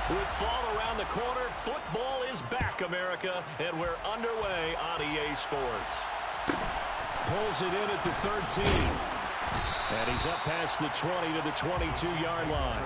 With fall around the corner, football is back, America, and we're underway on EA Sports. Pulls it in at the 13. And he's up past the 20 to the 22-yard line.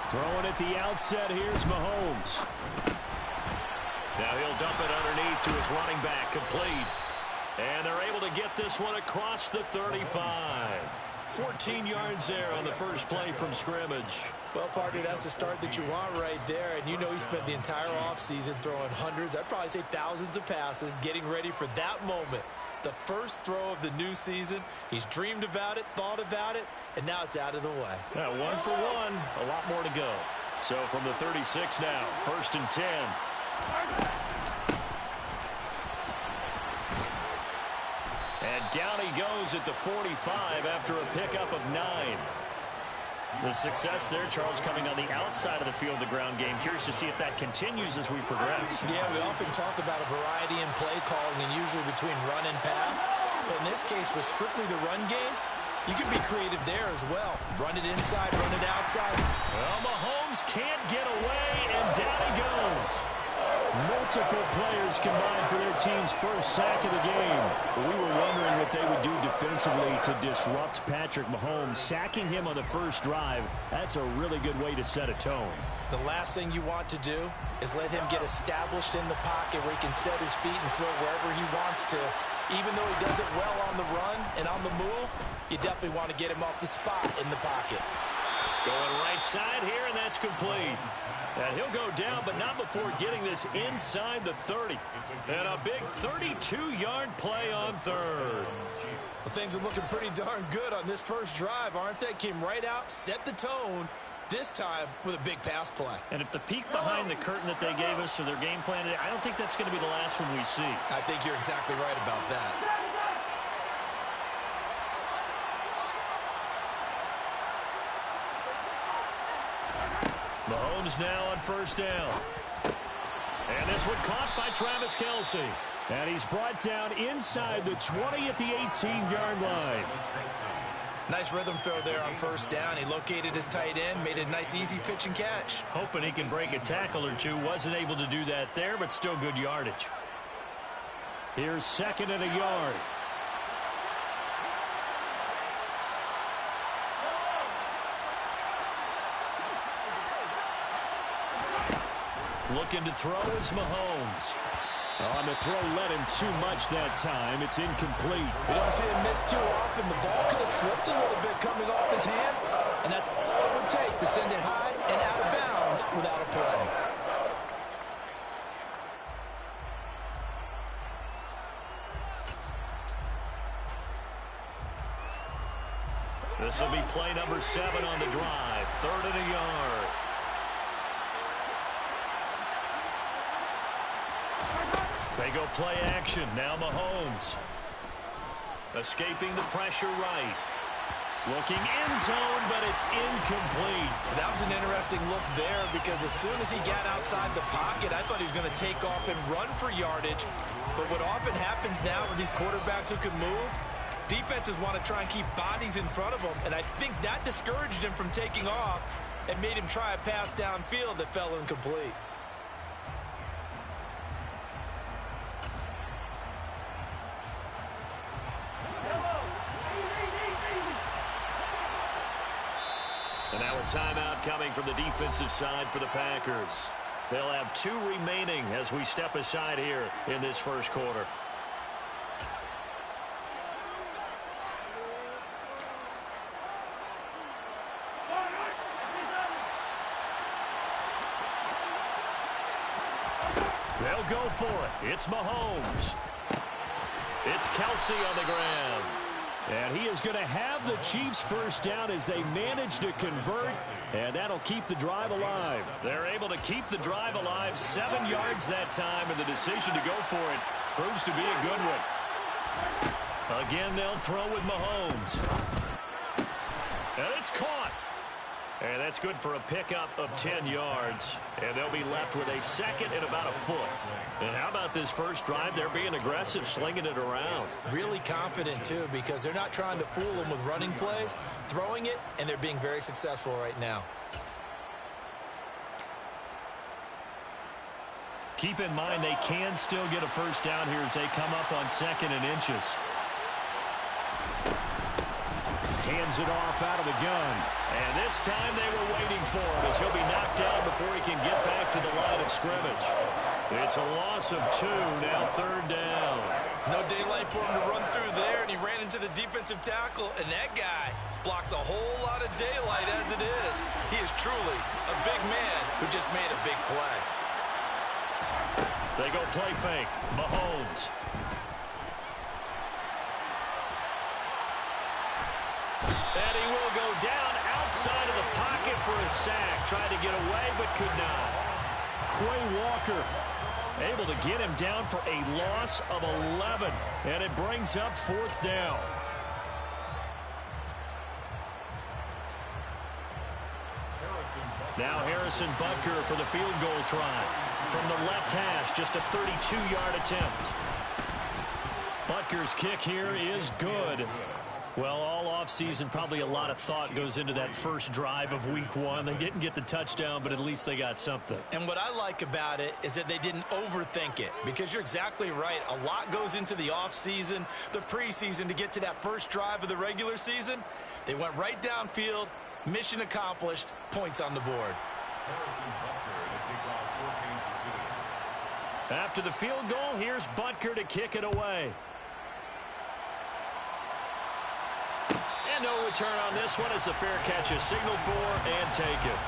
Throwing at the outset, here's Mahomes. Now he'll dump it underneath to his running back, complete. And they're able to get this one across the 35. 14 yards there on the first play from scrimmage. Well, partner, that's the start that you want right there. And you know he spent the entire offseason throwing hundreds, I'd probably say thousands of passes, getting ready for that moment. The first throw of the new season. He's dreamed about it, thought about it, and now it's out of the way. Now, 1 for 1, a lot more to go. So from the 36 now, 1st and 10. And down he goes at the 45 after a pickup of 9. The success there, Charles, coming on the outside of the field, the ground game. Curious to see if that continues as we progress. Yeah, we often talk about a variety in play calling and usually between run and pass. But in this case, with strictly the run game, you can be creative there as well. Run it inside, run it outside. Well, Mahomes can't get away, and down he goes. Multiple players combined for their team's first sack of the game. We were wondering what they would do defensively to disrupt Patrick Mahomes. Sacking him on the first drive, that's a really good way to set a tone. The last thing you want to do is let him get established in the pocket where he can set his feet and throw wherever he wants to. Even though he does it well on the run and on the move, you definitely want to get him off the spot in the pocket. Going right side here, and that's complete. And he'll go down, but not before getting this inside the 30. And a big 32-yard play on third. Well, things are looking pretty darn good on this first drive, aren't they? Came right out, set the tone, this time with a big pass play. And if the peek behind the curtain that they gave us or their game plan, I don't think that's going to be the last one we see. I think you're exactly right about that. Mahomes now on first down. And this one caught by Travis Kelce. And he's brought down inside the 20 at the 18-yard line. Nice rhythm throw there on first down. He located his tight end, made a nice easy pitch and catch. Hoping he can break a tackle or two. Wasn't able to do that there, but still good yardage. Here's 2nd and a yard. Looking to throw is Mahomes. On the throw, led him too much that time. It's incomplete. You don't see him miss too often. The ball could have slipped a little bit coming off his hand, and that's all it would take to send it high and out of bounds without a play. This will be play number 7 on the drive. 3rd and a yard. They go play action. Now Mahomes. Escaping the pressure right. Looking end zone, but it's incomplete. That was an interesting look there because as soon as he got outside the pocket, I thought he was going to take off and run for yardage. But what often happens now with these quarterbacks who can move, defenses want to try and keep bodies in front of them. And I think that discouraged him from taking off and made him try a pass downfield that fell incomplete. And now a timeout coming from the defensive side for the Packers. They'll have 2 remaining as we step aside here in this first quarter. They'll go for it. It's Mahomes. It's Kelce on the ground. And he is going to have the Chiefs first down as they manage to convert, and that'll keep the drive alive. They're able to keep the drive alive. 7 yards that time, and the decision to go for it Proves to be a good one. Again, they'll throw with Mahomes. And it's caught. And that's good for a pickup of 10 yards. And they'll be left with a second and about a foot. And how about this first drive? They're being aggressive, slinging it around. Really confident, too, because they're not trying to fool them with running plays, throwing it, and they're being very successful right now. Keep in mind they can still get a first down here as they come up on 2nd and inches. Hands it off out of the gun. And this time they were waiting for him as he'll be knocked down before he can get back to the line of scrimmage. It's a loss of 2, now 3rd down. No daylight for him to run through there, and he ran into the defensive tackle, and that guy blocks a whole lot of daylight as it is. He is truly a big man who just made a big play. They go play fake. Mahomes. And he will go down outside of the pocket for a sack. Tried to get away, but could not. Quay Walker able to get him down for a loss of 11. And it brings up 4th down. Now Harrison Butker for the field goal try. From the left hash, just a 32-yard attempt. Butker's kick here is good. Well, all offseason, probably a lot of thought goes into that first drive of week 1. They didn't get the touchdown, but at least they got something. And what I like about it is that they didn't overthink it, because you're exactly right. A lot goes into the offseason, the preseason, to get to that first drive of the regular season. They went right downfield, mission accomplished, points on the board. After the field goal, here's Butker to kick it away. And no return on this one as the fair catch is signaled for and taken.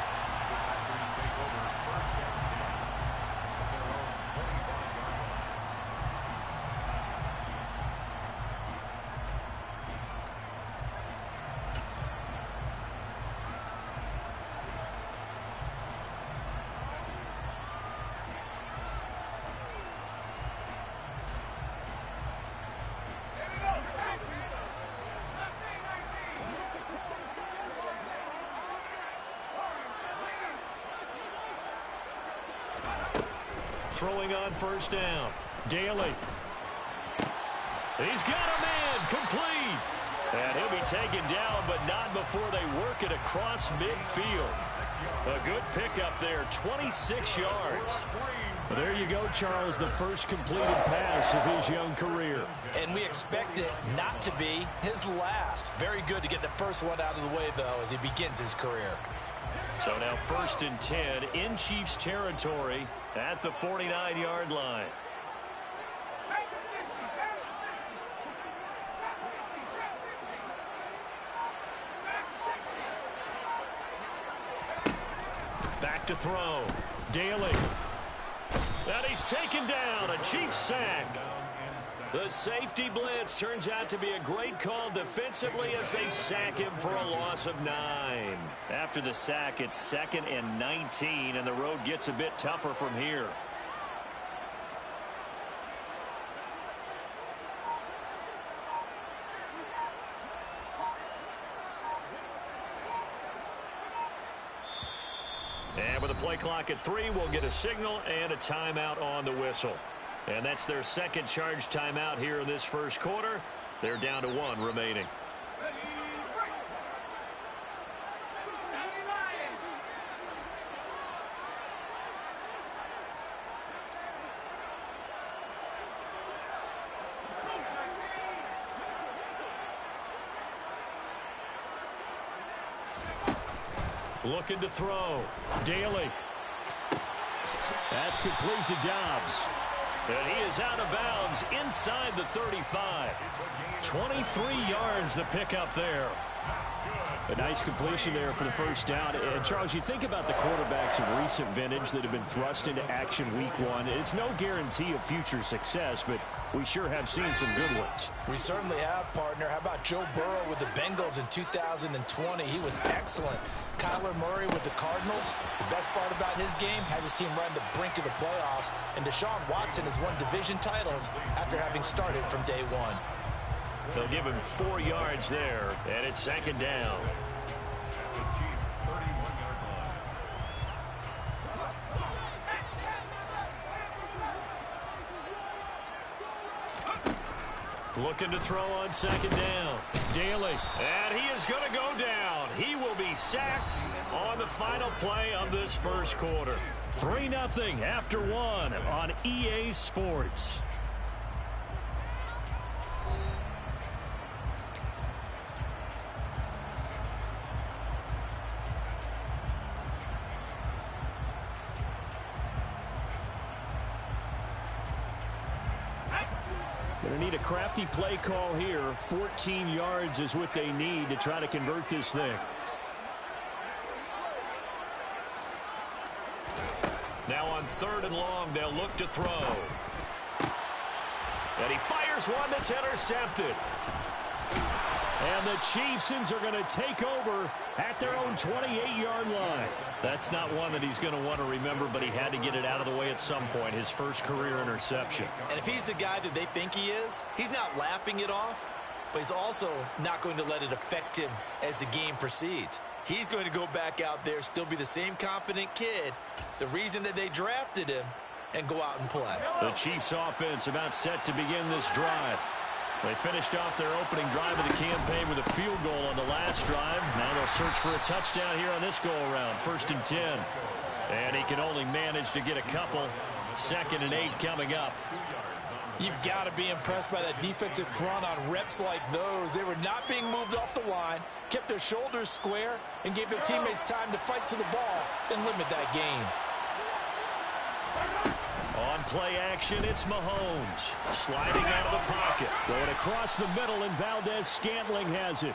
Throwing on first down. Daly. He's got a man complete. And he'll be taken down, but not before they work it across midfield. A good pickup there, 26 yards. Well, there you go, Charles, the first completed pass of his young career. And we expect it not to be his last. Very good to get the first one out of the way, though, as he begins his career. So now 1st and 10 in Chiefs territory at the 49-yard line. Back to throw. Daly. And he's taken down. A Chiefs sack. The safety blitz turns out to be a great call defensively as they sack him for a loss of 9. After the sack, it's 2nd and 19, and the road gets a bit tougher from here. And with the play clock at 3, we'll get a signal and a timeout on the whistle. And that's their second charge timeout here in this first quarter. They're down to 1 remaining. Looking to throw. Daly. That's complete to Dobbs. And he is out of bounds inside the 35. 23 yards the pickup there. A nice completion there for the first down. And, Charles, you think about the quarterbacks of recent vintage that have been thrust into action week one. It's no guarantee of future success, but we sure have seen some good ones. We certainly have, partner. How about Joe Burrow with the Bengals in 2020? He was excellent. Kyler Murray with the Cardinals. The best part about his game, has his team run the brink of the playoffs. And Deshaun Watson has won division titles after having started from day one. They'll give him 4 yards there, and it's second down. The Chiefs' 31-yard line. Looking to throw on second down. Daly. And he is going to go down. He will be sacked on the final play of this first quarter. 3-0 after 1 on EA Sports. Going to need a crafty play call here. 14 yards is what they need to try to convert this thing. Now on 3rd and long, they'll look to throw. And he fires one that's intercepted. And the Chiefs are going to take over at their own 28-yard line. That's not one that he's going to want to remember, but he had to get it out of the way at some point. His first career interception. And if he's the guy that they think he is, he's not laughing it off, but he's also not going to let it affect him as the game proceeds. He's going to go back out there, still be the same confident kid, the reason that they drafted him, and go out and play. The Chiefs offense about set to begin this drive. They finished off their opening drive of the campaign with a field goal on the last drive. Now they'll search for a touchdown here on this go-around. 1st and 10. And he can only manage to get a couple. 2nd and 8 coming up. You've got to be impressed by that defensive front on reps like those. They were not being moved off the line, kept their shoulders square, and gave their teammates time to fight to the ball and limit that gain. On play action, it's Mahomes. Sliding out of the pocket. Going across the middle, and Valdez-Scantling has it.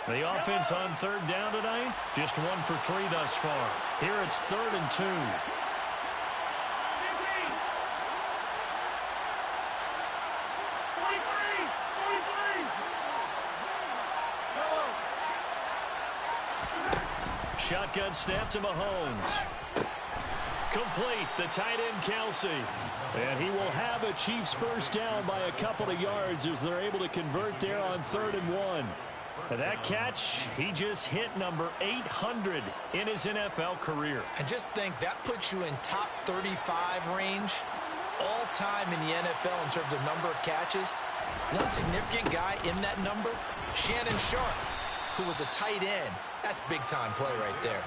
The offense on 3rd down tonight, just 1 for 3 thus far. Here it's 3rd and 2. Shotgun snap to Mahomes. Complete, the tight end Kelsey. And he will have a Chiefs first down by a couple of yards as they're able to convert there on 3rd and 1. And that catch, he just hit number 800 in his NFL career. And just think, that puts you in top 35 range all time in the NFL in terms of number of catches. One significant guy in that number, Shannon Sharp, who was a tight end. That's big-time play right there.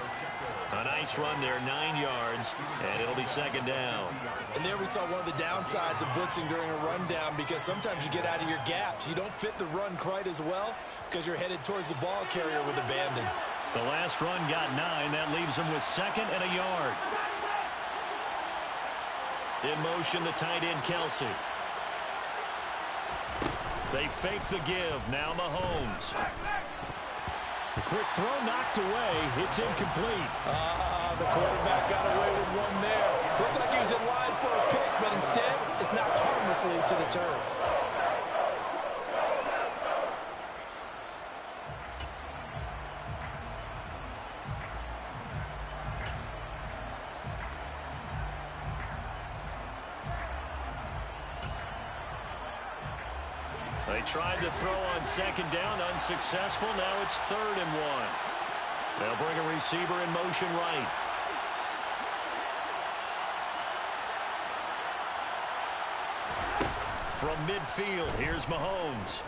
A nice run there, 9 yards, and it'll be 2nd down. And there we saw one of the downsides of blitzing during a rundown, because sometimes you get out of your gaps. You don't fit the run quite as well because you're headed towards the ball carrier with abandon. The last run got 9. That leaves him with 2nd and a yard. In motion, the tight end Kelsey. They fake the give. Now Mahomes. The quick throw knocked away. It's incomplete. The quarterback got away with one there. Looked like he was in line for a pick, but instead it's knocked harmlessly to the turf. They tried to throw on 2nd down, unsuccessful. Now it's 3rd and 1. They'll bring a receiver in motion right. From midfield, here's Mahomes.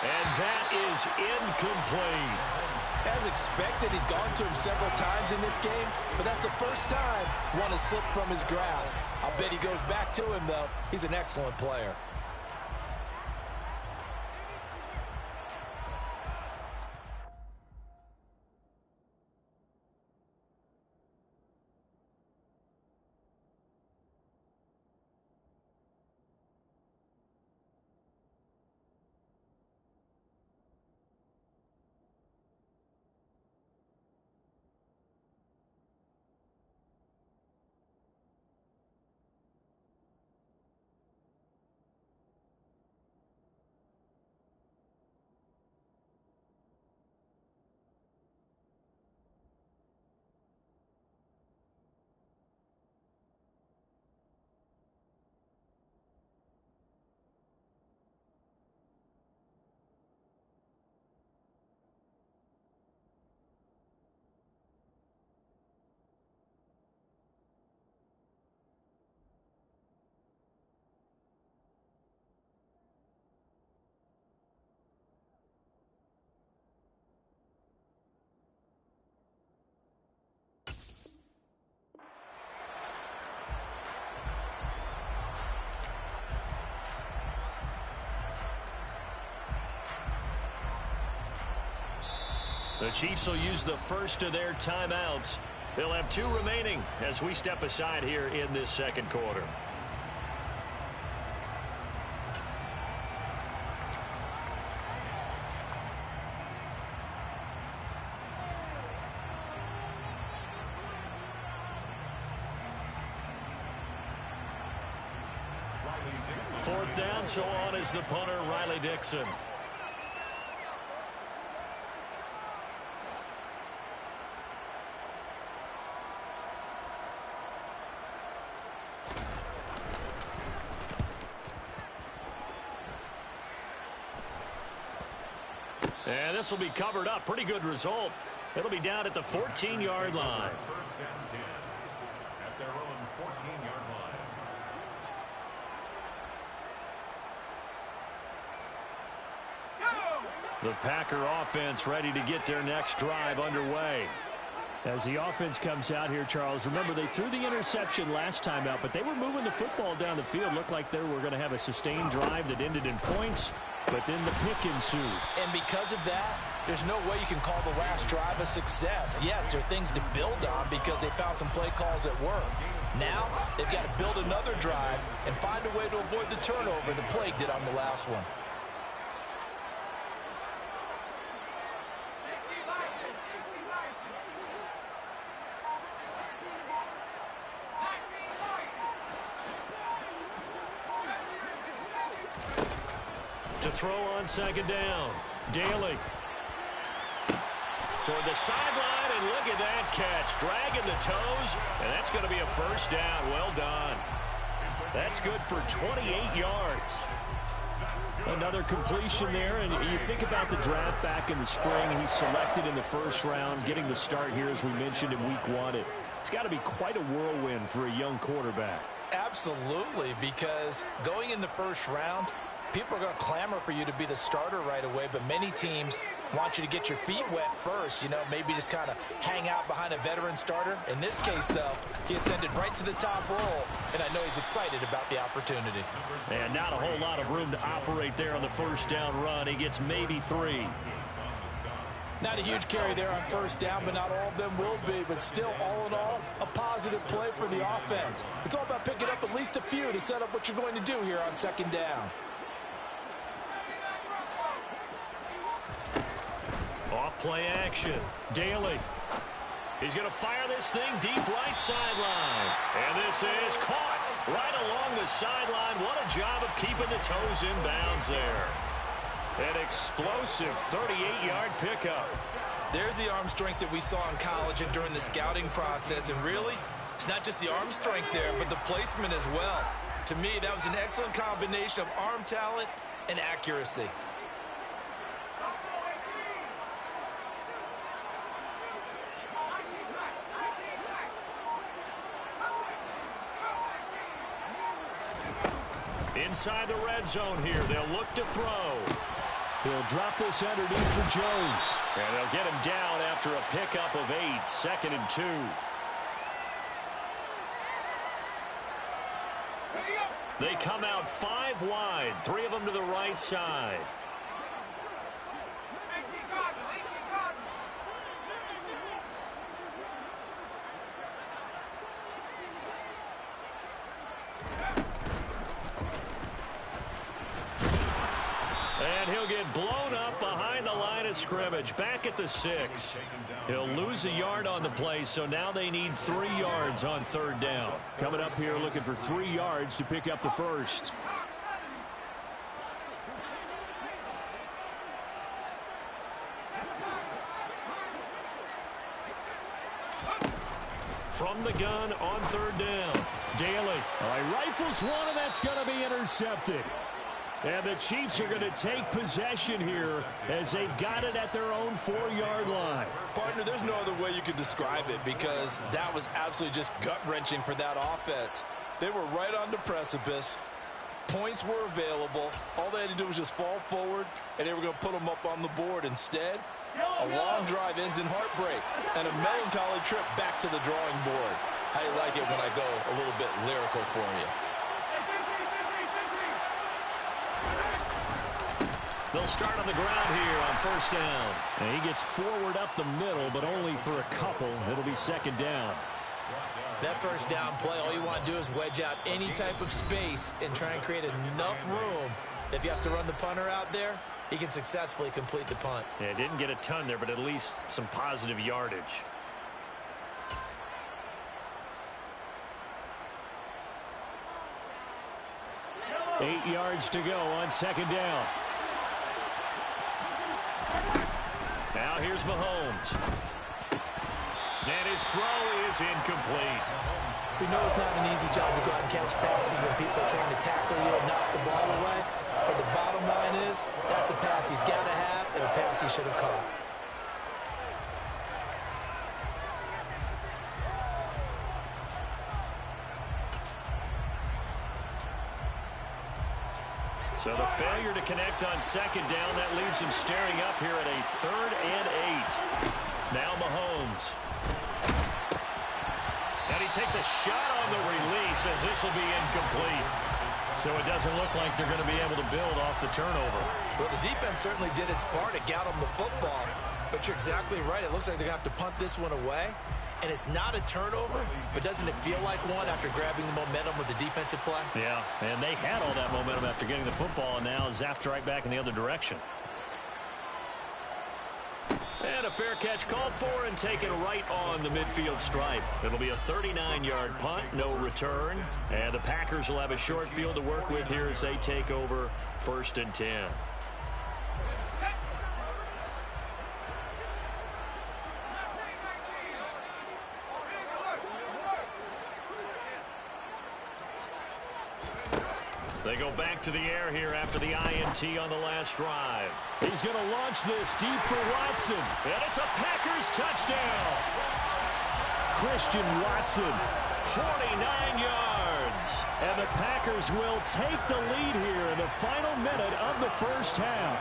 And that is incomplete. As expected, he's gone to him several times in this game, but that's the first time one has slipped from his grasp. I'll bet he goes back to him, though. He's an excellent player. The Chiefs will use the first of their timeouts. They'll have 2 remaining as we step aside here in this second quarter. Fourth down, so on is the punter, Riley Dixon. And this will be covered up. Pretty good result. It'll be down at the 14-yard line. First down 10 at their own 14-yard line. The Packer offense ready to get their next drive underway. As the offense comes out here, Charles, remember they threw the interception last time out, but they were moving the football down the field. Looked like they were going to have a sustained drive that ended in points, but then the pick ensued. And because of that, there's no way you can call the last drive a success. Yes, there are things to build on because they found some play calls that work. Now, they've got to build another drive and find a way to avoid the turnover the Plague did on the last one. To throw on second down, Daly. Toward the sideline, and look at that catch. Dragging the toes, and that's going to be a first down. Well done. That's good for 28 yards. Another completion there, and you think about the draft back in the spring. He's selected in the first round, getting the start here, as we mentioned, in week 1. It's got to be quite a whirlwind for a young quarterback. Absolutely, because going in the first round, people are going to clamor for you to be the starter right away, but many teams want you to get your feet wet first, you know, maybe just kind of hang out behind a veteran starter. In this case, though, he ascended right to the top role, and I know he's excited about the opportunity. And not a whole lot of room to operate there on the first down run. He gets maybe 3. Not a huge carry there on first down, but not all of them will be. But still, all in all, a positive play for the offense. It's all about picking up at least a few to set up what you're going to do here on second down. Off play action. Daly. He's going to fire this thing deep right sideline. And this is caught right along the sideline. What a job of keeping the toes in bounds there. An explosive 38-yard pickup. There's the arm strength that we saw in college and during the scouting process. And really, it's not just the arm strength there, but the placement as well. To me, that was an excellent combination of arm talent and accuracy. Inside the red zone here, they'll look to throw. He'll drop this underneath for Jones. And they'll get him down after a pickup of 8, 2nd and 2. They come out 5 wide, 3 of them to the right side. And he'll get blown up behind the line of scrimmage, back at the 6. He'll lose a yard on the play, so now they need 3 yards on third down. Coming up here looking for 3 yards to pick up the first. From the gun on third down, Daly. All right, rifles one, and that's going to be intercepted. And the Chiefs are going to take possession here as they've got it at their own 4-yard line. Partner, there's no other way you could describe it because that was absolutely just gut-wrenching for that offense. They were right on the precipice. Points were available. All they had to do was just fall forward, and they were going to put them up on the board. Instead, a long drive ends in heartbreak and a melancholy trip back to the drawing board. How you like it when I go a little bit lyrical for you? They'll start on the ground here on first down. And he gets forward up the middle, but only for a couple. It'll be second down. That first down play, all you want to do is wedge out any type of space and try and create enough room. If you have to run the punter out there, he can successfully complete the punt. Yeah, didn't get a ton there, but at least some positive yardage. Eight yards to go on second down. Now here's Mahomes. And his throw is incomplete. We know it's not an easy job to go out and catch passes when people are trying to tackle you and knock the ball away. But the bottom line is, that's a pass he's got to have and a pass he should have caught. So the failure to connect on second down, that leaves him staring up here at a 3rd and 8. Now Mahomes. And he takes a shot on the release as this will be incomplete. So it doesn't look like they're going to be able to build off the turnover. Well, the defense certainly did its part. It got them the football. But you're exactly right. It looks like they're going to have to punt this one away. And it's not a turnover, but doesn't it feel like one after grabbing the momentum with the defensive play? Yeah, and they had all that momentum after getting the football, and now zapped right back in the other direction. And a fair catch called for and taken right on the midfield stripe. It'll be a 39-yard punt, no return. And the Packers will have a short field to work with here as they take over 1st and 10. They go back to the air here after the INT on the last drive. He's going to launch this deep for Watson. And it's a Packers touchdown. Christian Watson. 49 yards. And the Packers will take the lead here in the final minute of the first half.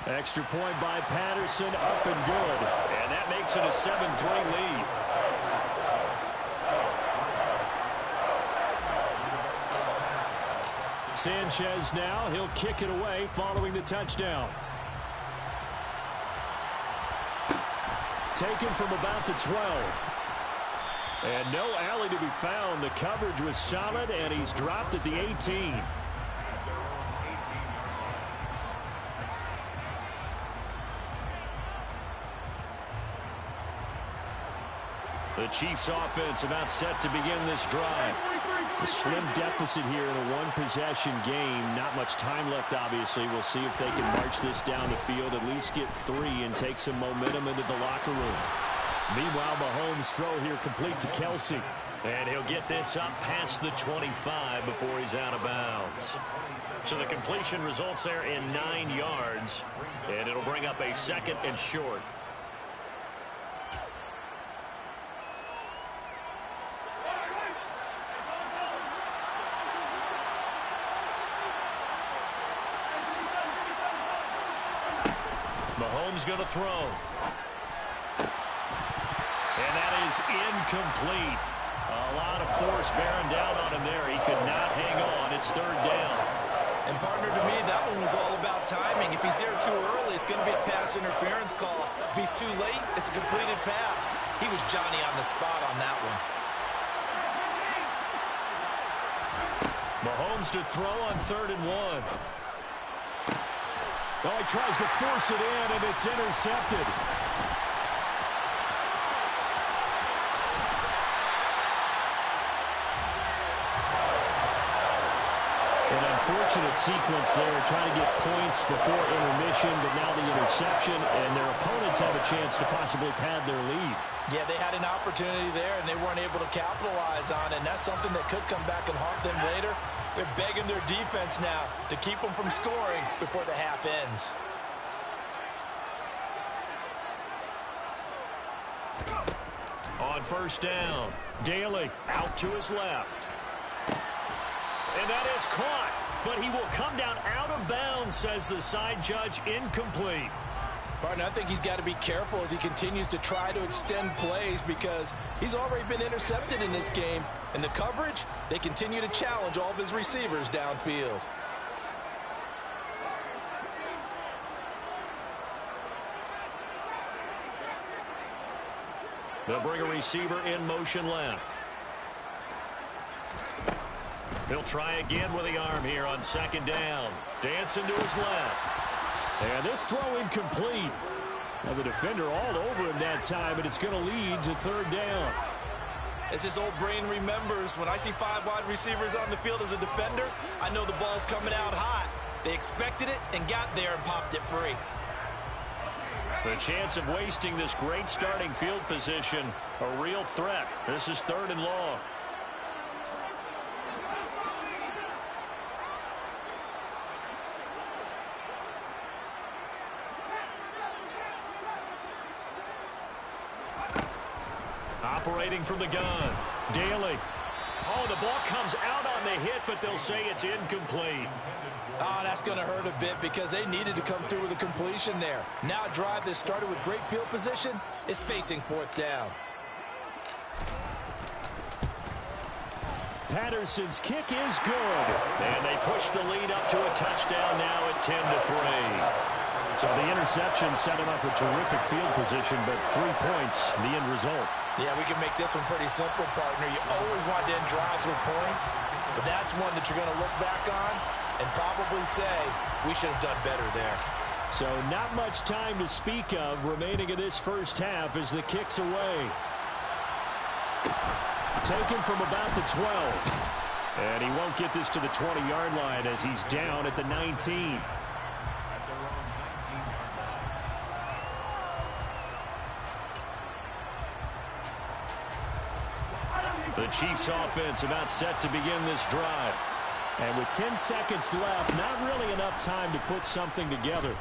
Extra point by Patterson, up and good. And that makes it a 7-3 lead. Sanchez now, he'll kick it away following the touchdown. Taken from about the 12. And no alley to be found. The coverage was solid, and he's dropped at the 18. The Chiefs offense about set to begin this drive. A slim deficit here in a one-possession game. Not much time left, obviously. We'll see if they can march this down the field, at least get 3, and take some momentum into the locker room. Meanwhile, Mahomes' throw here complete to Kelsey. And he'll get this up past the 25 before he's out of bounds. So the completion results there in 9 yards. And it'll bring up a 2nd and short. Mahomes going to throw. And that is incomplete. A lot of force bearing down on him there. He could not hang on. It's 3rd down. And partner, to me, that one was all about timing. If he's there too early, it's going to be a pass interference call. If he's too late, it's a completed pass. He was Johnny on the spot on that one. Mahomes to throw on 3rd and 1. Oh, he tries to force it in, and it's intercepted. An unfortunate sequence there, trying to get points before intermission, but now the interception, and their opponents have a chance to possibly pad their lead. Yeah, they had an opportunity there, and they weren't able to capitalize on it, and that's something that could come back and haunt them later. They're begging their defense now to keep them from scoring before the half ends. On first down, Daly out to his left. And that is caught. but he will come down out of bounds, says the side judge. Incomplete. Partner, I think he's got to be careful as he continues to try to extend plays because he's already been intercepted in this game. And the coverage, they continue to challenge all of his receivers downfield. They'll bring a receiver in motion left. He'll try again with the arm here on second down. Dancing to his left. And this throw incomplete. Now the defender all over him that time, and it's going to lead to third down. As his old brain remembers, when I see 5 wide receivers on the field as a defender, I know the ball's coming out hot. They expected it and got there and popped it free. The chance of wasting this great starting field position, a real threat. This is 3rd and long. Operating from the gun. Daly. Oh, the ball comes out on the hit, but they'll say it's incomplete. Oh, that's going to hurt a bit because they needed to come through with a completion there. Now a drive that started with great field position is facing 4th down. Patterson's kick is good. And they push the lead up to a touchdown now at 10-3. So the interception set him up with terrific field position, but 3 points, the end result. Yeah, we can make this one pretty simple, partner. You always want to end drives with points, but that's one that you're going to look back on and probably say, we should have done better there. So not much time to speak of remaining in this first half as the kick's away. Taken from about the 12. And he won't get this to the 20-yard line as he's down at the 19. The Chiefs offense about set to begin this drive. And with 10 seconds left, not really enough time to put something together.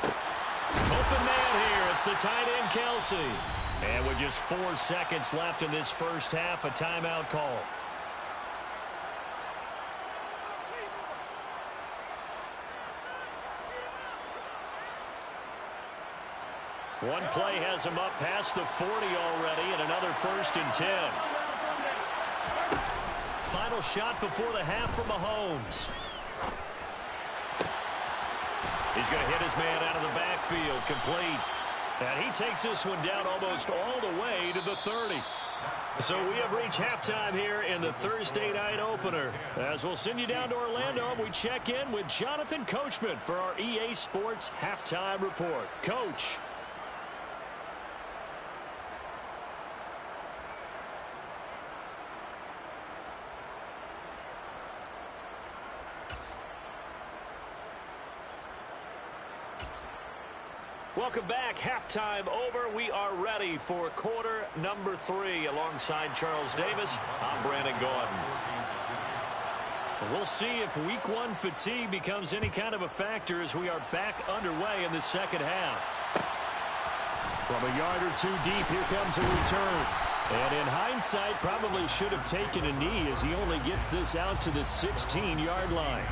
Open man here. It's the tight end, Kelsey. And with just 4 seconds left in this first half, a timeout call. One play has him up past the 40 already, and another 1st and 10. Final shot before the half from Mahomes. He's going to hit his man out of the backfield, complete. And he takes this one down almost all the way to the 30. So we have reached halftime here in the Thursday night opener. As we'll send you down to Orlando, we check in with Jonathan Coachman for our EA Sports Halftime Report. Coach. Welcome back. Halftime over. We are ready for quarter number 3. Alongside Charles Davis, I'm Brandon Gordon. We'll see if week 1 fatigue becomes any kind of a factor as we are back underway in the second half. From a yard or 2 deep, here comes a return. And in hindsight, probably should have taken a knee as he only gets this out to the 16-yard line.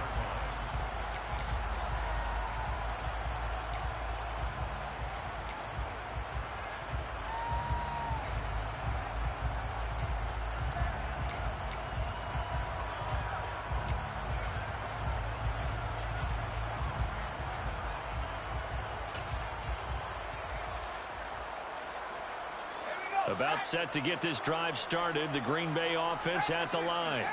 About set to get this drive started. The Green Bay offense at the line.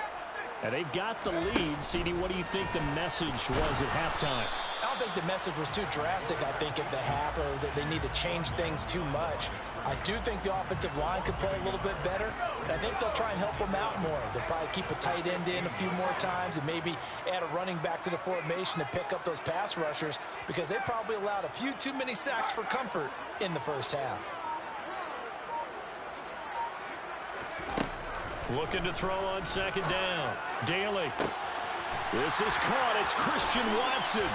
And they've got the lead. CD, what do you think the message was at halftime? I don't think the message was too drastic, I think, at the half, or that they need to change things too much. I do think the offensive line could play a little bit better, and I think they'll try and help them out more. They'll probably keep a tight end in a few more times and maybe add a running back to the formation to pick up those pass rushers because they probably allowed a few too many sacks for comfort in the first half. Looking to throw on second down. Daly. This is caught. It's Christian Watson.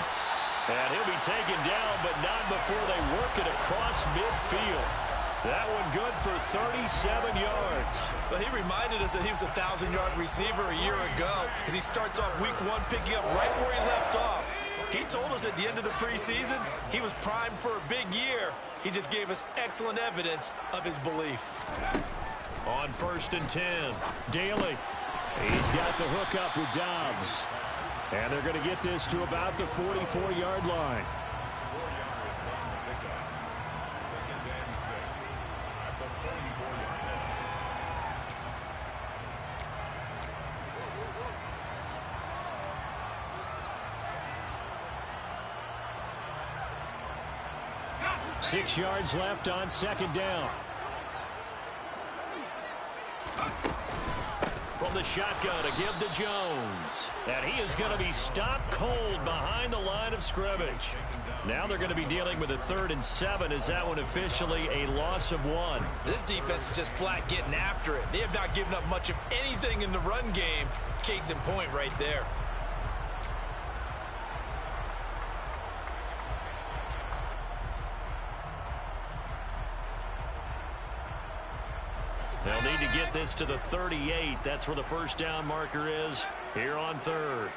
And he'll be taken down, but not before they work it across midfield. That one good for 37 yards. But he reminded us that he was a 1,000-yard receiver a year ago as he starts off week 1 picking up right where he left off. He told us at the end of the preseason he was primed for a big year. He just gave us excellent evidence of his belief. On 1st and 10, Daly. He's got the hook up with Dobbs. And they're going to get this to about the 44-yard line. Six yards left on 2nd down. From the shotgun to give to Jones. And he is going to be stopped cold behind the line of scrimmage. Now they're going to be dealing with a 3rd and 7. Is that one officially a loss of 1? This defense is just flat getting after it. They have not given up much of anything in the run game. Case in point right there. They'll need to get this to the 38. That's where the 1st down marker is here on 3rd.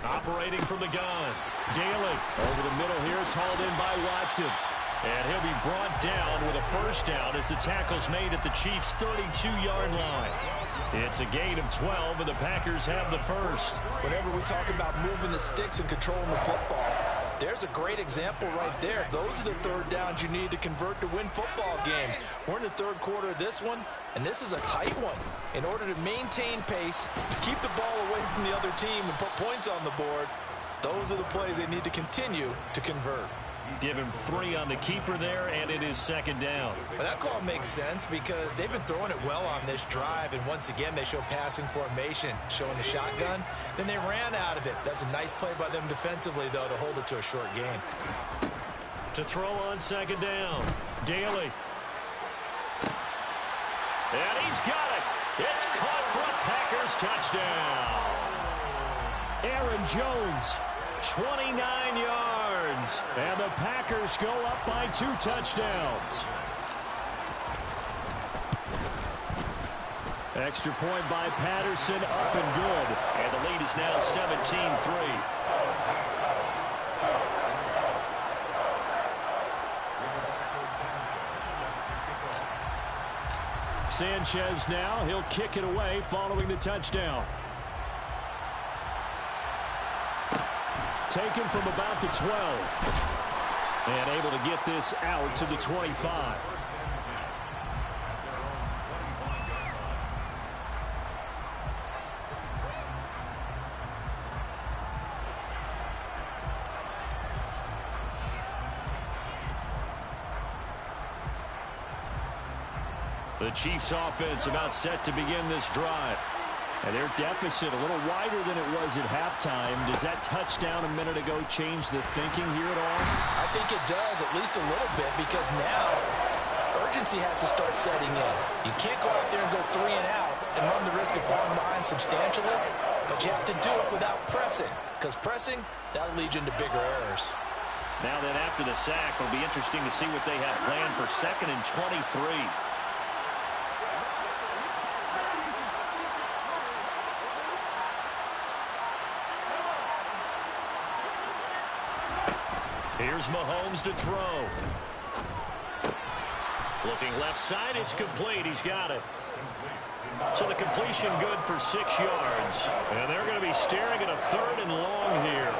Operating from the gun. Daly over the middle here. It's hauled in by Watson. And he'll be brought down with a 1st down as the tackle's made at the Chiefs' 32-yard line. It's a gain of 12, and the Packers have the 1st. Whenever we talk about moving the sticks and controlling the football, there's a great example right there. Those are the 3rd downs you need to convert to win football games. We're in the 3rd quarter of this one, and this is a tight one. In order to maintain pace, keep the ball away from the other team, and put points on the board, those are the plays they need to continue to convert. Give him 3 on the keeper there, and it is 2nd down. Well, that call makes sense because they've been throwing it well on this drive, and once again they show passing formation, showing the shotgun. Then they ran out of it. That's a nice play by them defensively, though, to hold it to a short game. To throw on 2nd down, Daly. And he's got it. It's caught for a Packers touchdown. Aaron Jones, 29 yards. And the Packers go up by 2 touchdowns. Extra point by Patterson, up and good. And the lead is now 17-3. Sanchez now, he'll kick it away following the touchdown. Taken from about the 12. And able to get this out to the 25. The Chiefs offense about set to begin this drive. And their deficit a little wider than it was at halftime. Does that touchdown a minute ago change the thinking here at all? I think it does, at least a little bit, because now urgency has to start setting in. You can't go out there and go 3 and out and run the risk of falling behind substantially, but you have to do it without pressing, because pressing, that'll lead you into bigger errors. Now then, after the sack, it'll be interesting to see what they have planned for 2nd and 23. Here's Mahomes to throw. Looking left side, it's complete. He's got it. So the completion good for 6 yards. And they're going to be staring at a 3rd and long here.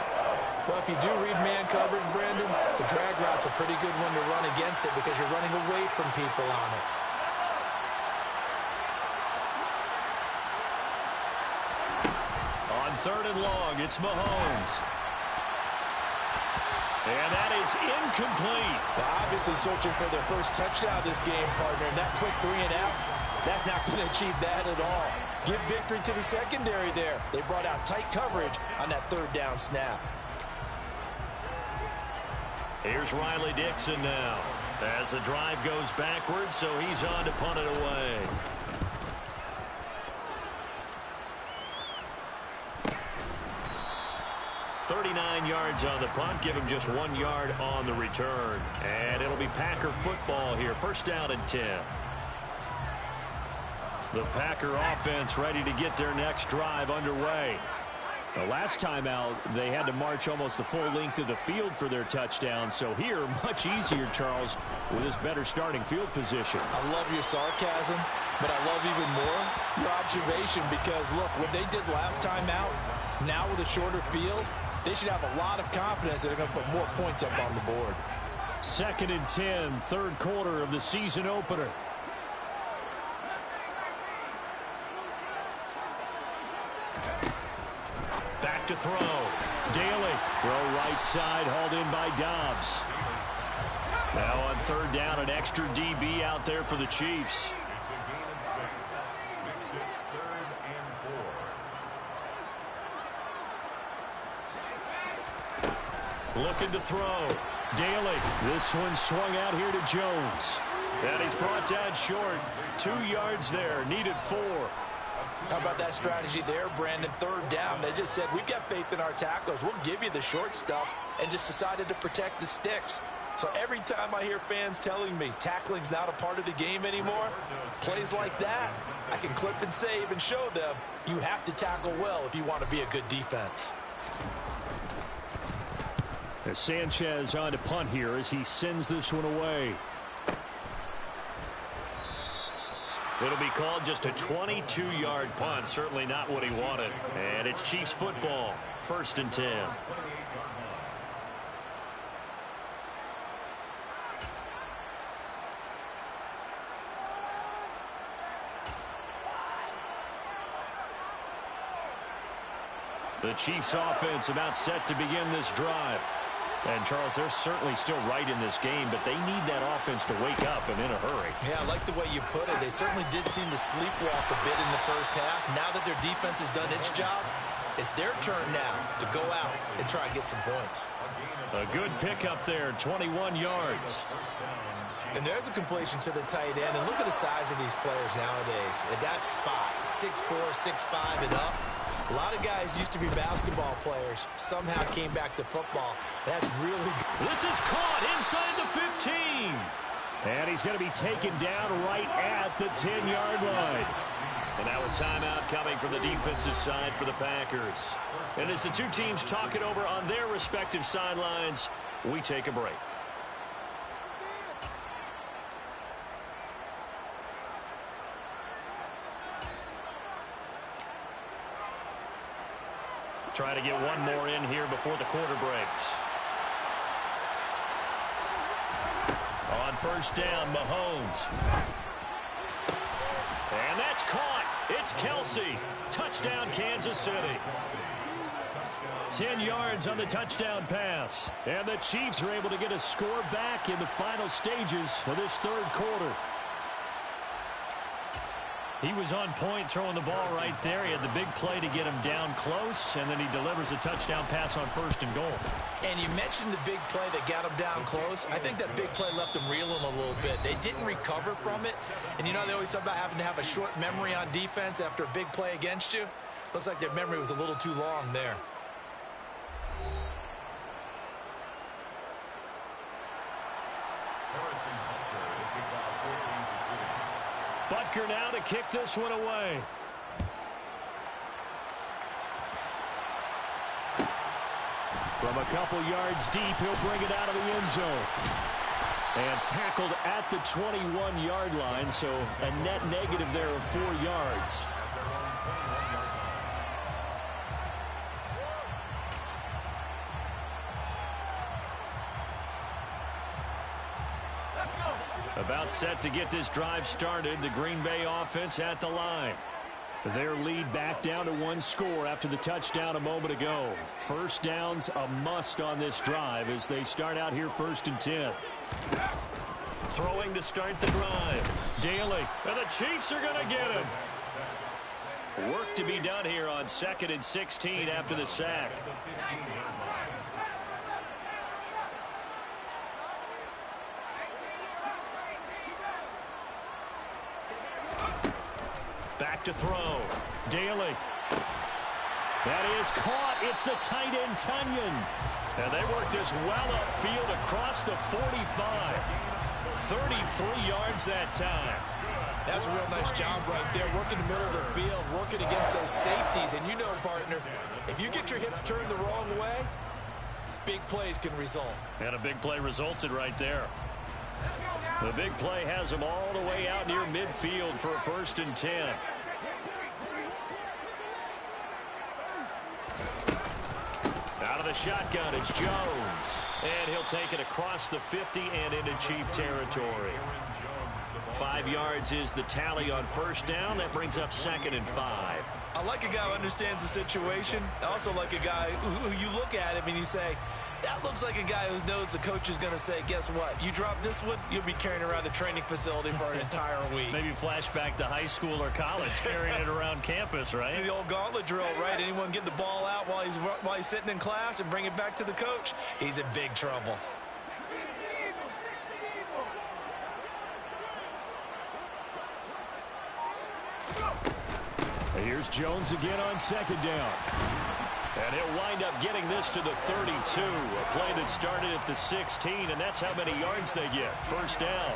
Well, if you do read man coverage, Brandon, the drag route's a pretty good one to run against it because you're running away from people on it. On 3rd and long, it's Mahomes. And that is incomplete. Well, obviously searching for their first touchdown this game, partner. And that quick 3 and out, that's not going to achieve that at all. Give victory to the secondary there. They brought out tight coverage on that 3rd down snap. Here's Riley Dixon now. As the drive goes backwards, so he's on to punt it away. 39 yards on the punt. Give him just 1 yard on the return. And it'll be Packer football here. First down and 10. The Packer offense ready to get their next drive underway. The last time out, they had to march almost the full length of the field for their touchdown. So here, much easier, Charles, with this better starting field position. I love your sarcasm, but I love even more your observation because, look, what they did last time out, now with a shorter field, they should have a lot of confidence that they're going to put more points up on the board. 2nd and 10, third quarter of the season opener. Back to throw. Daly. Throw right side, hauled in by Dobbs. Now on third down, an extra DB out there for the Chiefs. It's a gain of 6. Makes it 3rd and 4. Looking to throw. Daly. This one swung out here to Jones. And he's brought down short. 2 yards there. Needed 4. How about that strategy there, Brandon? Third down. They just said, we've got faith in our tackles. We'll give you the short stuff, and just decided to protect the sticks. So every time I hear fans telling me tackling's not a part of the game anymore, plays like that, I can clip and save and show them you have to tackle well if you want to be a good defense. As Sanchez on to punt here as he sends this one away. It'll be called just a 22-yard punt. Certainly not what he wanted. And it's Chiefs football. 1st and 10. The Chiefs offense about set to begin this drive. And, Charles, they're certainly still right in this game, but they need that offense to wake up and in a hurry. Yeah, I like the way you put it. They certainly did seem to sleepwalk a bit in the first half. Now that their defense has done its job, it's their turn now to go out and try and get some points. A good pickup there, 21 yards. And there's a completion to the tight end. And look at the size of these players nowadays. At that spot, 6'4", 6'5", and up. A lot of guys used to be basketball players. Somehow came back to football. That's really good. This is caught inside the 15. And he's going to be taken down right at the 10-yard line. And now a timeout coming from the defensive side for the Packers. And as the two teams talk it over on their respective sidelines, we take a break. Trying to get one more in here before the quarter breaks. On first down, Mahomes. And that's caught. It's Kelsey. Touchdown, Kansas City. 10 yards on the touchdown pass. And the Chiefs are able to get a score back in the final stages of this third quarter. He was on point throwing the ball right there. He had the big play to get him down close, and then he delivers a touchdown pass on 1st and goal. And you mentioned the big play that got him down close. I think that big play left him reeling a little bit. They didn't recover from it. And you know they always talk about having to have a short memory on defense after a big play against you. Looks like their memory was a little too long there. Butker now to kick this one away. From a couple yards deep, he'll bring it out of the end zone. And tackled at the 21-yard line, so a net negative there of 4 yards. About set to get this drive started. The Green Bay offense at the line. Their lead back down to 1 score after the touchdown a moment ago. First down's a must on this drive as they start out here 1st and 10. Throwing to start the drive. Daly. And the Chiefs are going to get him. Work to be done here on 2nd and 16 after the sack. Back to throw. Daly. That is caught. It's the tight end, Tunyon. And they work this well upfield across the 45. 33 yards that time. That's a real nice job right there, working the middle of the field, working against those safeties. And you know, partner, if you get your hips turned the wrong way, big plays can result. And a big play resulted right there. The big play has them all the way out near midfield for a 1st and 10. Out of the shotgun, it's Jones. And he'll take it across the 50 and into Chief territory. 5 yards is the tally on 1st down. That brings up 2nd and 5. I like a guy who understands the situation. I also like a guy who you look at him and you say, that looks like a guy who knows the coach is going to say, guess what? You drop this one, you'll be carrying around the training facility for an entire week. Maybe flashback to high school or college, carrying it around campus, right? The old gauntlet drill, right? Anyone get the ball out while he's sitting in class and bring it back to the coach? He's in big trouble. Here's Jones again on 2nd down. And he'll wind up getting this to the 32. A play that started at the 16, and that's how many yards they get. 1st down.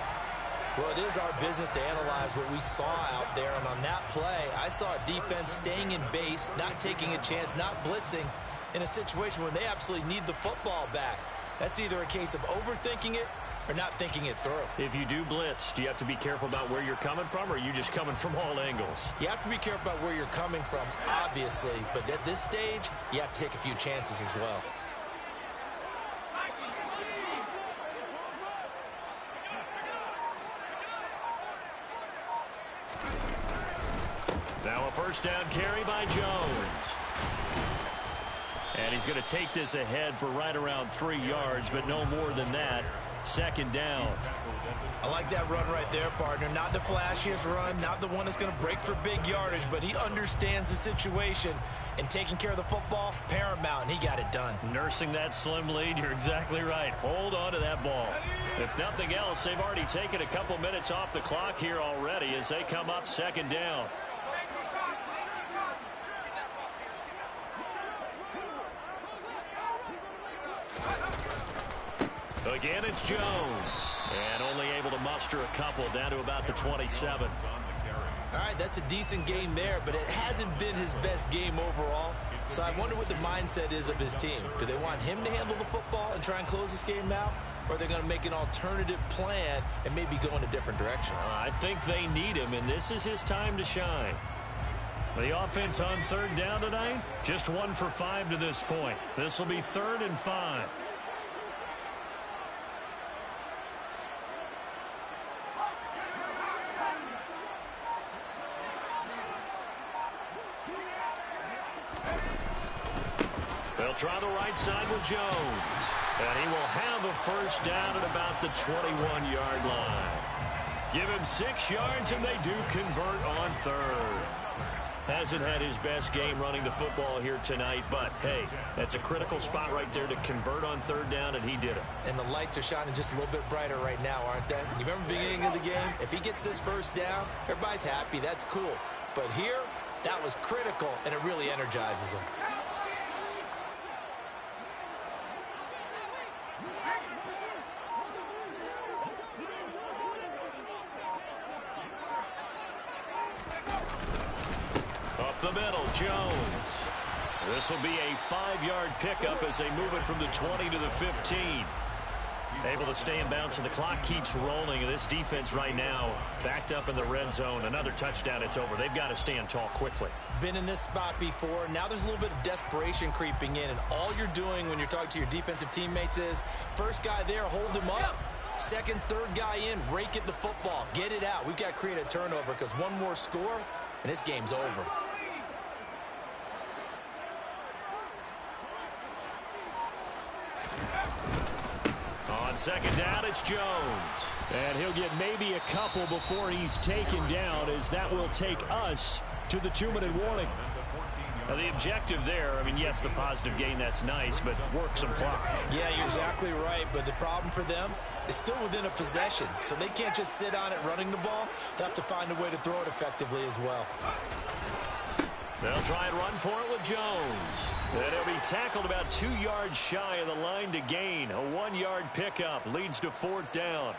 Well, it is our business to analyze what we saw out there. And on that play, I saw a defense staying in base, not taking a chance, not blitzing in a situation where they absolutely need the football back. That's either a case of overthinking it or not thinking it through. If you do blitz, do you have to be careful about where you're coming from, or are you just coming from all angles? You have to be careful about where you're coming from, obviously. But at this stage, you have to take a few chances as well. Now a 1st down carry by Jones. And he's going to take this ahead for right around 3 yards, but no more than that. 2nd down. I like that run right there, partner. Not the flashiest run, not the one that's going to break for big yardage, but he understands the situation, and taking care of the football, paramount, and he got it done. Nursing that slim lead, you're exactly right. Hold on to that ball. If nothing else, they've already taken a couple minutes off the clock here already as they come up 2nd down. Again, it's Jones. And only able to muster a couple down to about the 27. All right, that's a decent game there, but it hasn't been his best game overall. So I wonder what the mindset is of his team. Do they want him to handle the football and try and close this game out? Or are they going to make an alternative plan and maybe go in a different direction? I think they need him, and this is his time to shine. The offense on 3rd down tonight, just 1 for 5 to this point. This will be 3rd and 5. They'll try the right side with Jones. And he will have a 1st down at about the 21-yard line. Give him 6 yards, and they do convert on 3rd. Hasn't had his best game running the football here tonight, but, hey, that's a critical spot right there to convert on 3rd down, and he did it. And the lights are shining just a little bit brighter right now, aren't they? You remember the beginning of the game? If he gets this 1st down, everybody's happy. That's cool. But here, that was critical, and it really energizes him. The middle, Jones. This will be a 5-yard pickup as they move it from the 20 to the 15. Able to stay in bounds, and the clock keeps rolling. This defense right now backed up in the red zone. Another touchdown, it's over. They've got to stand tall quickly. Been in this spot before. Now there's a little bit of desperation creeping in, and all you're doing when you're talking to your defensive teammates is, first guy there, hold him up. Second, third guy in, rake at the football. Get it out. We've got to create a turnover because one more score, and this game's over. On 2nd down, it's Jones. And he'll get maybe a couple before he's taken down, as that will take us to the 2-minute warning. Now, the objective there, I mean, yes, the positive gain, that's nice, but work some clock. Yeah, you're exactly right, but the problem for them is still within a possession, so they can't just sit on it running the ball. They have to find a way to throw it effectively as well. They'll try and run for it with Jones. And he'll be tackled about 2 yards shy of the line to gain. A 1-yard pickup leads to 4th down.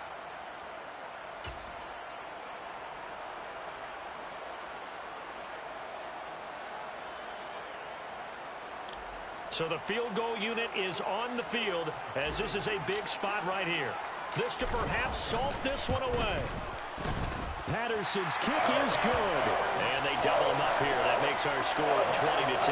So the field goal unit is on the field as this is a big spot right here. This to perhaps salt this one away. Patterson's kick is good. And they double him up here. That makes our score 20-10.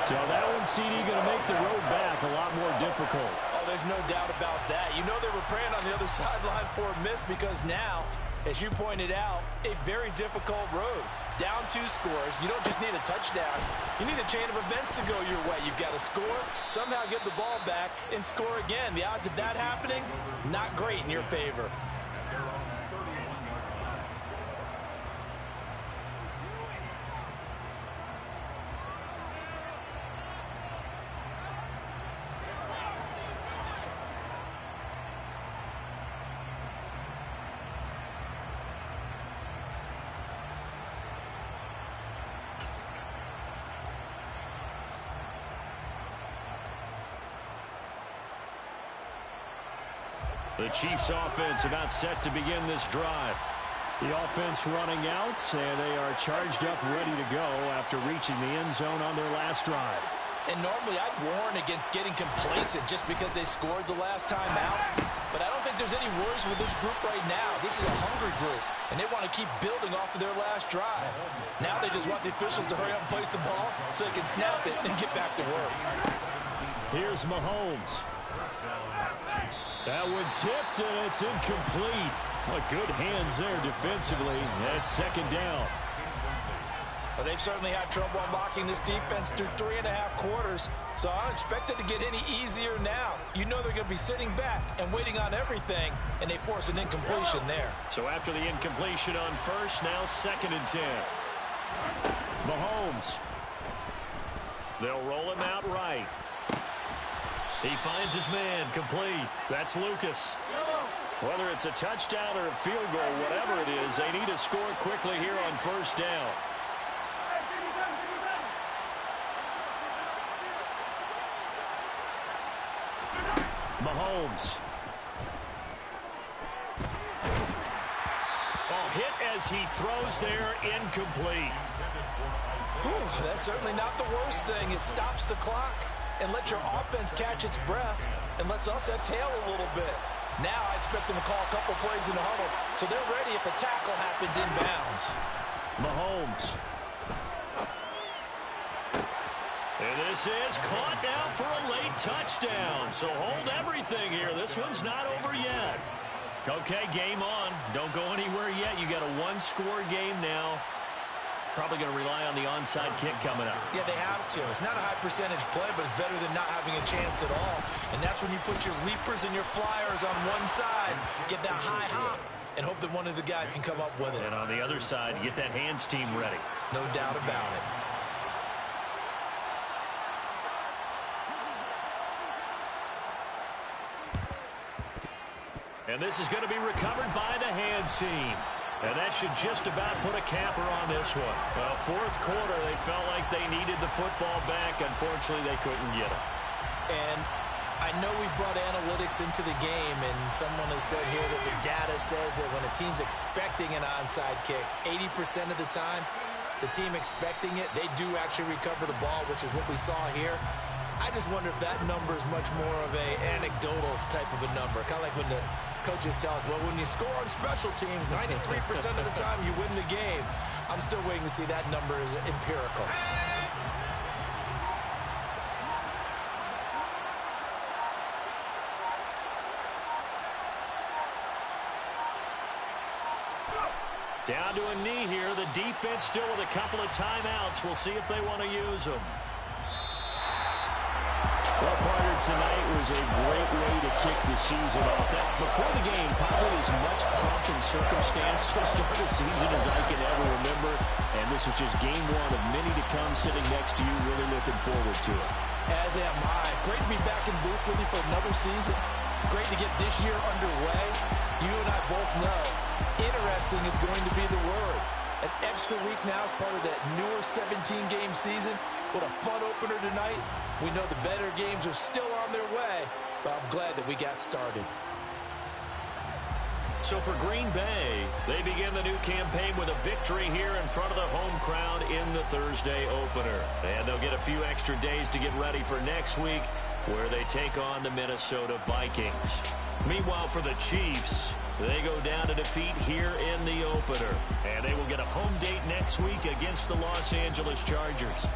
So that one, CD, going to make the road back a lot more difficult. Oh, there's no doubt about that. You know they were praying on the other sideline for a miss because now, as you pointed out, a very difficult road. Down 2 scores. You don't just need a touchdown. You need a chain of events to go your way. You've got to score, somehow get the ball back, and score again. The odds of that happening, not great in your favor. The Chiefs offense about set to begin this drive. The offense running out, and they are charged up, ready to go after reaching the end zone on their last drive. And normally I'd warn against getting complacent just because they scored the last time out. But I don't think there's any worries with this group right now. This is a hungry group, and they want to keep building off of their last drive. Now they just want the officials to hurry up and place the ball so they can snap it and get back to work. Here's Mahomes. That one tipped, and it's incomplete. Well, good hands there defensively. That's 2nd down. Well, they've certainly had trouble unlocking this defense through 3.5 quarters, so I don't expect it to get any easier now. You know they're going to be sitting back and waiting on everything, and they force an incompletion there. So after the incompletion on first, now 2nd and 10. Mahomes. They'll roll him out right. He finds his man, complete. That's Lucas. Whether it's a touchdown or a field goal, whatever it is, they need to score quickly here on 1st down. Mahomes. Oh, hit as he throws there, incomplete. Whew, that's certainly not the worst thing. It stops the clock and lets your offense catch its breath and lets us exhale a little bit. Now I expect them to call a couple plays in the huddle, so they're ready if a tackle happens inbounds. Mahomes. And this is caught now for a late touchdown. So hold everything here. This one's not over yet. Okay, game on. Don't go anywhere yet. You got a 1-score game now. Probably going to rely on the onside kick coming up. Yeah, they have to. It's not a high percentage play, but it's better than not having a chance at all. And that's when you put your leapers and your flyers on one side, get that high hop, and hope that one of the guys can come up with it. And on the other side, get that hands team ready. No doubt about it. And this is going to be recovered by the hands team. And that should just about put a capper on this one. Well, 4th quarter, they felt like they needed the football back. Unfortunately, they couldn't get it. And I know we brought analytics into the game, and someone has said here that the data says that when a team's expecting an onside kick, 80% of the time, the team expecting it, they do actually recover the ball, which is what we saw here. I just wonder if that number is much more of a anecdotal type of a number. Kind of like when the coaches tell us, well, when you score on special teams, 93% of the time you win the game. I'm still waiting to see that number is empirical. Down to a knee here. The defense still with a couple of timeouts. We'll see if they want to use them. Well, partner, tonight was a great way to kick the season off. That, before the game, probably as much pomp and circumstance to start the season as I can ever remember. And this is just game 1 of many to come sitting next to you. Really looking forward to it. As am I. Great to be back in booth with you for another season. Great to get this year underway. You and I both know interesting is going to be the word. An extra extra week now as part of that newer 17-game season. What a fun opener tonight. We know the better games are still on their way, but I'm glad that we got started. So for Green Bay, they begin the new campaign with a victory here in front of the home crowd in the Thursday opener. And they'll get a few extra days to get ready for next week, where they take on the Minnesota Vikings. Meanwhile, for the Chiefs, they go down to defeat here in the opener. And they will get a home date next week against the Los Angeles Chargers.